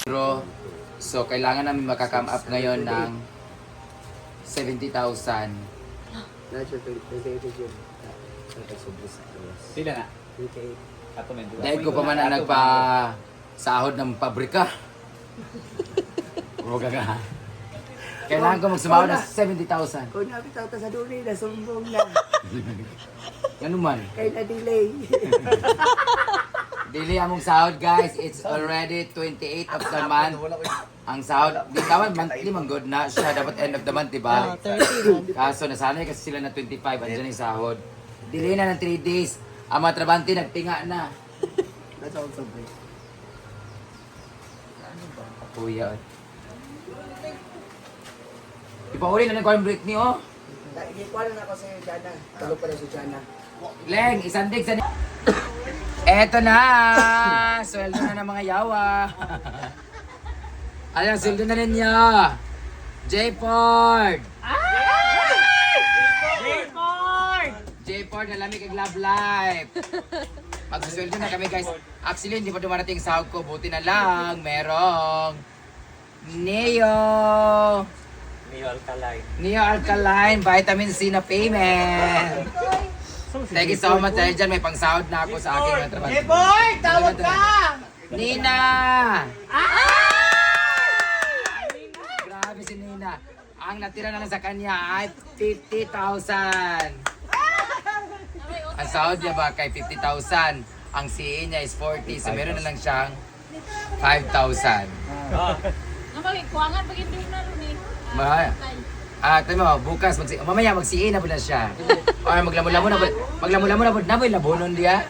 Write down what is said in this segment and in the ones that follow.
Pero, so kailangan namin makakam up ngayon ng 70,000. Sila na. Ato men. Dahil ko pa man ang nagpa-sahod ng pabrika. Huwag ka. Kailangan ko magsumahod ng 70,000. Kung napitaw ta sa duli, nasumbong na. Ganun man. Kaya na-delay. Dili among sahod guys, it's already 28 of the month. Ang sahod, di tawag monthly man good na siya, dapat end of the month, diba? 30 Kaso nasanay kasi sila na 25, andyan yung sahod. Dili na ng 3 days, ang mga trabante nagtinga na. That's also great. Kuya. Ipauli na ng corn break niyo, oh. Ikuha na ako si Jana. Tulog pa na si Jana. Leng, isandig sa Eto na! Sweldo na ng mga yawa. Ayan, sweldo na ninyo. J-Ford! J-Ford, nalami kag Love Life. Magsisweldo na kami guys. Actually, hindi pa dumarating sahod ko. Buti na lang, merong Neo Neo Alkaline Vitamin C na payment. Thank you so much dahil dyan may pangsahod na ako sa aking mga trabaho. Boy! Tawag ka! Nina! Grabe si Nina. Ang natira na lang sa kanya ay 50,000. Ang sahod niya ba kay 50,000? Ang CA niya is 40. So meron na lang siyang 5,000. Kuangan pag hindi na rin eh. Tayo mo, bukas, mamaya mag-CA na po na siya. Or maglamon-lamon na po. Maglamon-lamon na po. Naboy, labonon diya.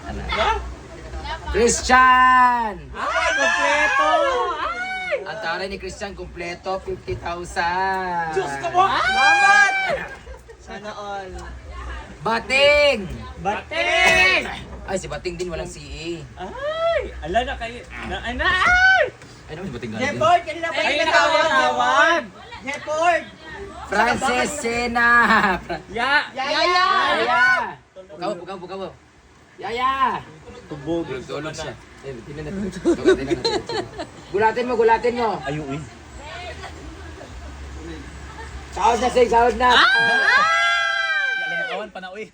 Christian! Ay, kompleto! Ang taray ni Christian, kompleto, 50,000. Diyos ka mo! Salamat! Sana all. Bating! Bating! Ay, si Bating din walang CA. Ay! Ala na kayo. Ay! Ay! Ay, naman si Bating nga din. Jepord! Kanina pa Ay, yung tawag! Jepord! Francis Sena! Ya! Yaya! Yaya! Bukaw. Yaya! Tubog. Tulog siya. Eh, tingnan natin. Tingnan natin. Gulatin mo. Ayo eh. Sahod na, say, sahod na. Yalan na kawan pa na uy.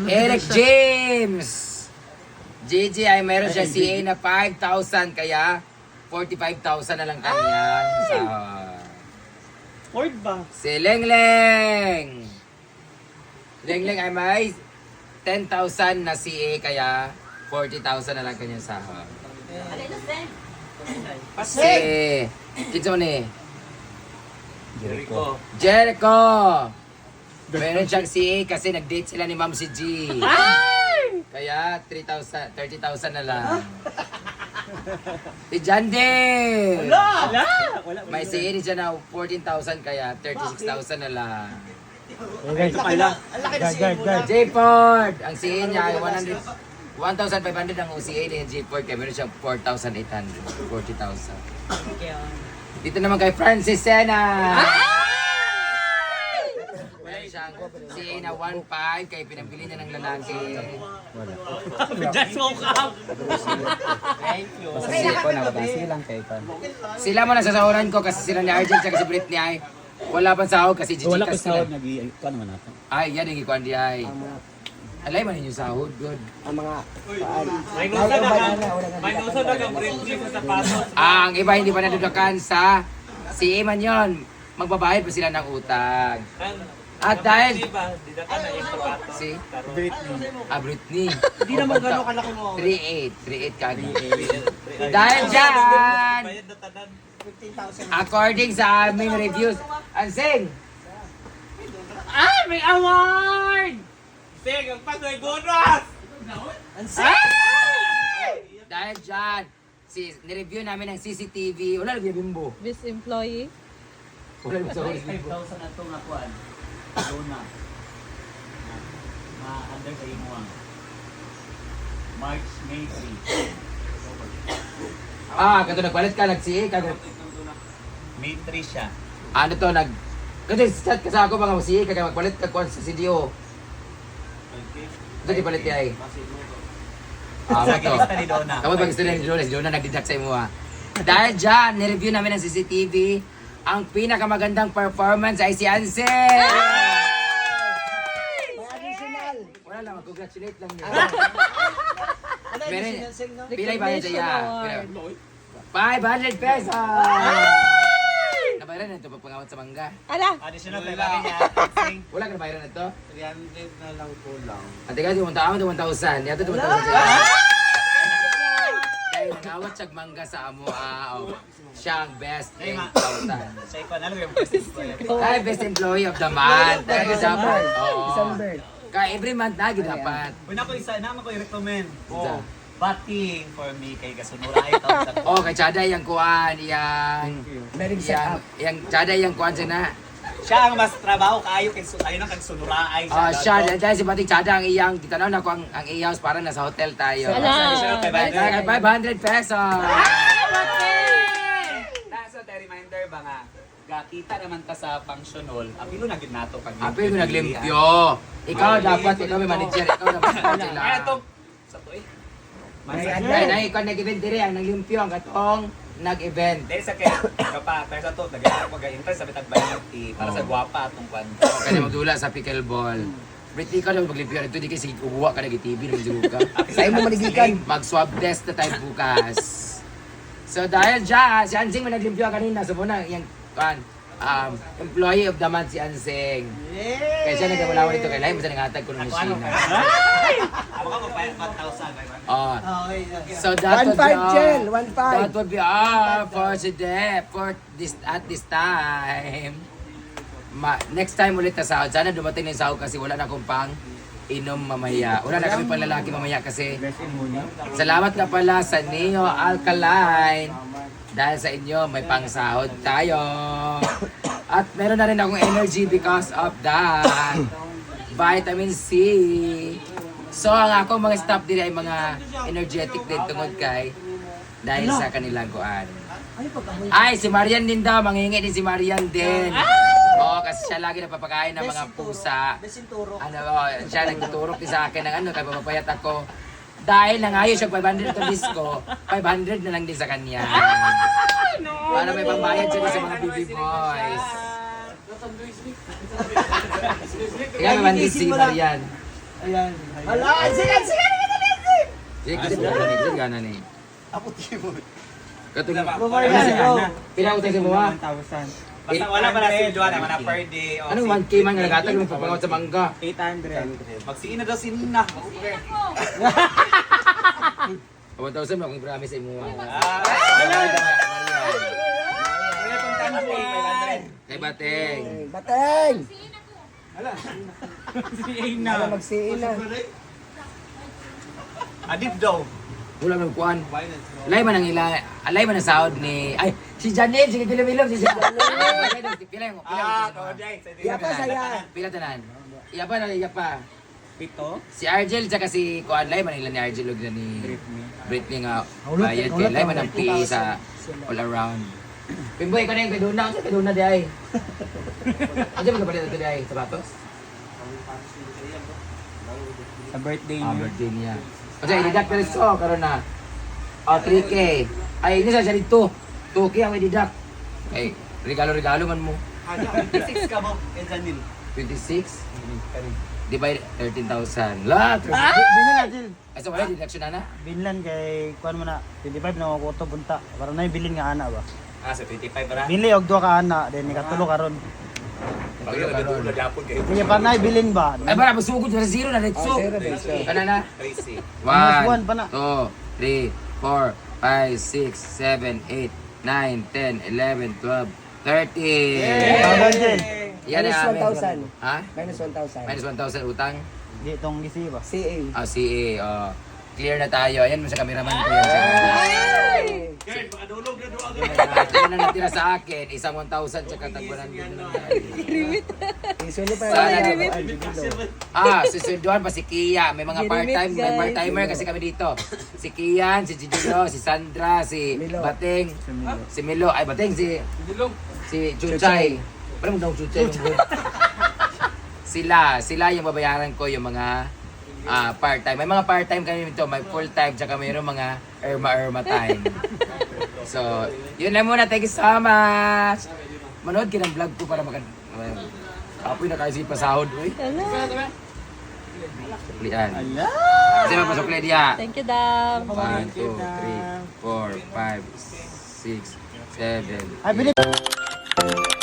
Eric James! JJ ay meron siya CA na 5,000 kaya 45,000 na lang kanya. Ford ba? Si Lengleng! Lengleng ay may 10,000 na CA kaya 40,000 na lang kanya sahod. Si... Kinsa mo ni? Jericho! Meron siyang CA kasi nag-date sila ni Ma'am si G. Kaya 30,000 na lang. Si Jande! Wala! Wala! May CA din siya na 14,000 kaya 36,000 na lang. Ito pala. Ang laki na siya. J-Ford! Ang CA niya ay 1,500 ang CA ni J-Ford kaya meron siyang 4,800. 40,000. Dito naman kay Francis Sena! Meron siyang CA na 1,500 kaya pinabili niya ng lalaki. Just woke up! Sila mo nasasahuran ko kasi sila ni Argel at si Britney ay wala pang sahod kasi Wala ko Gigi sila. sahod nag-ikuan naman natin. Ay, yan yung ikuan di ay. Alay man ninyo sahod, good. Ang mga... May nusa na kang bridge sa sapatos. Ang iba hindi pa nadudakan sa CA man yon. Magbabayad pa sila ng utang. At dahil si Britney. Hindi naman gano'n kalaki mo. 3.8 kagi. Dahil dyan, 15,000. according sa aming reviews, Anseng, May award! Sige, ang pagay bonus! dahil dyan, nireview namin ng CCTV, wala lang yung bimbo. This employee. Wala lang sa huli. 5,000 na ito nga kuan. Luna. Ma-under sa imuang. March, May 3. Kato nagpalit ka, nag-CA, kato. May 3 siya. Ano to, kasi chat ka sa ako mga CA, kaya magpalit ka kung sa CDO. Okay. Ito di palit niya eh. Amo to. Sa ni Donna. Kamu pag istorya ni Donna, si Donna nagdidak sa imo ha. Dahil dyan, nireview namin ng CCTV, ang pinakamagandang performance ay si Anse! Additional. Wala lang, congratulate lang yun. Ano Meron, additional sing no? pilay ba yun siya? Award. 500 pesos! Nabayaran na ito pag pangawat sa mangga. Ala! Additional pa ba niya? Sing. Wala ka nabayaran na ito? 300 na lang po lang. Ate kasi, 1,000. Yato 1,000 siya. Dahil ngawat siyang mangga sa amo, siya ang best Ay, ma. 8,000. Sa ikaw, ano yung best employee? Ay, best employee of the month. Dahil dapat. Oo. December. Kaya every month na, dapat. Una ko isa, naman ko i-recommend. Isa. Batting for me kay Kasunura ay taon sa Oh, kay Chada yung kuan, yang Meron set up. yang Chada yung kuan siya na. Siya ang mas trabaho kayo kay ayun ang Kasunura ay Siya, dahil si Batik Chada ang iyang, kitanaw na ko ang iyang parang nasa hotel tayo. Additional Kaya 500 pesos. Nasa tayo reminder ba nga, kita naman ta sa function hall, apilo na gid nato pag Apoy ko naglimpyo. Ikaw dapat, ikaw may manager, ikaw dapat sila. Kaya to, sa to eh. Dahil na ikaw nag-event dire, ang naglimpyo, ang katong nag-event. Dahil sa kaya, kapa, tayo sa to, nag-iarap mag-interest sa bitag bayan para sa guwapa atong kwan. Kaya magdula sa pickleball. Britney ka daw maglimpyo ito, di kasi uwa ka nag-TV, nag-siguro ka. Sa imo maligikan. Mag-swab test na tayo bukas. So dahil dyan, si Ansing may naglimpyo kanina. So muna, yung employee of the month si Ansing. Kaya siya nagkamulawan dito. Kaya lahat mo sa nangatag ko ng Ako ano machine. ka? Ako ka magpayat 1,000. Oh. So that would 1.5 Jel, be 1.5. that would be all for today, for this at this time. Next time ulit na sahod. Sana dumating na yung sahod kasi wala na akong pang inom mamaya. Wala na kami pang lalaki mamaya kasi salamat ka pala sa Neo Alkaline. Dahil sa inyo, may pang sahod tayo. At meron na rin akong energy because of that. Vitamin C. So ang ako mga staff dito ay mga energetic din tungod kay dahil sa kanilang kuan. Ay, si Marian din daw, manghingi din si Marian din. Oo, kasi siya lagi napapakain ng mga pusa. Siya nagtuturok din sa akin ng kaya papapayat ako. Dahil nangayo siya 500 to disco, 500 na lang din sa kanya. Para may pambayad siya din sa mga baby boys. Ikaw naman din si Marian. Ayan. Hala, sigan. Sige, kasi gana ni. Ako timo. Katulad. Marian, bro. Pila utang sa mga? Basta wala pa na si Joanna, mana per day. Anong 1K man nga nagatagal mo papangawat sa mangga? 800. Magsiin na daw si Nina. 1,000 mo akong promise sa imo. Kay Bateng. Bateng. Si Ano Ina. magsiin na. Adip daw. Wala man kuan. Alay man ang alay man ang sahod ni si Janelle, sige pila si Janelle. Pila mo. Iya pa saya. Pila tanan. Iya pa na iya pa. Pito. Si Argel tsaka si kuan lay man nila ni Argel ug ni Britney nga bayad kay lay man ang PE sa all around. Pimboy ko na yung kaduna di ay. Ano ba kapalit ito di ay? Sapatos? Sa birthday Birthday niya. Kasi i-deduct pero so, karon na. 3K. Ay, ini sa dito. 2K ang i-deduct. Ay, regalo-regalo man mo. 26 ka mo, Janil. 26? Divide 13,000. Lahat! Binlan na, Jill. Ay, so wala, deduction na na. Binlan kay kuan mo na 25 na ako to bunta. Para na bilin nga ana ba. Sa 25 ba? Bili og duha ka ana, then ikatulo karon. Pagkakadulog na dapod kayo. Sige pa na bilin ba? Ay, para masugod sa zero na, let's Zero, let's go. Ano na? Crazy. Minus one pa na. 1, 2, 3, 4, 5, 6, 7, 8, 9, 10, 11, 12, 13. Tawag Jill. Yan Minus na amin. 1,000. Ha? Minus 1,000. Minus 1,000 utang? Di tong gisi ba. CA. CA. Clear na tayo. Ayan mo sa cameraman ko yan. Kern, makadulog na doon. Ito na natira sa akin. Isang 1,000 tsaka tag 100 na lang. Isulo pa Sana na di- yan. Susunduan pa si Kia. May mga part-time, may part-timer kasi kami dito. Si Kian, si Gigilo, si Sandra, si Milo. Bateng, si Milo, ay Bateng, si Chuchay. Parang mo daw Chuchay. Sila yung babayaran ko yung mga part-time. May mga part-time kami dito, may full-time, tsaka mayroong mga erma time. So, yun lang muna. Thank you so much. Manood ka ng vlog ko para makan... Apoy na kasi pasahod, uy. Suklian. Ala! Kasi mapasukli diya. Thank you, Dam. 1, 2, 3, 4, 5, 6, 7, Ay, bilib!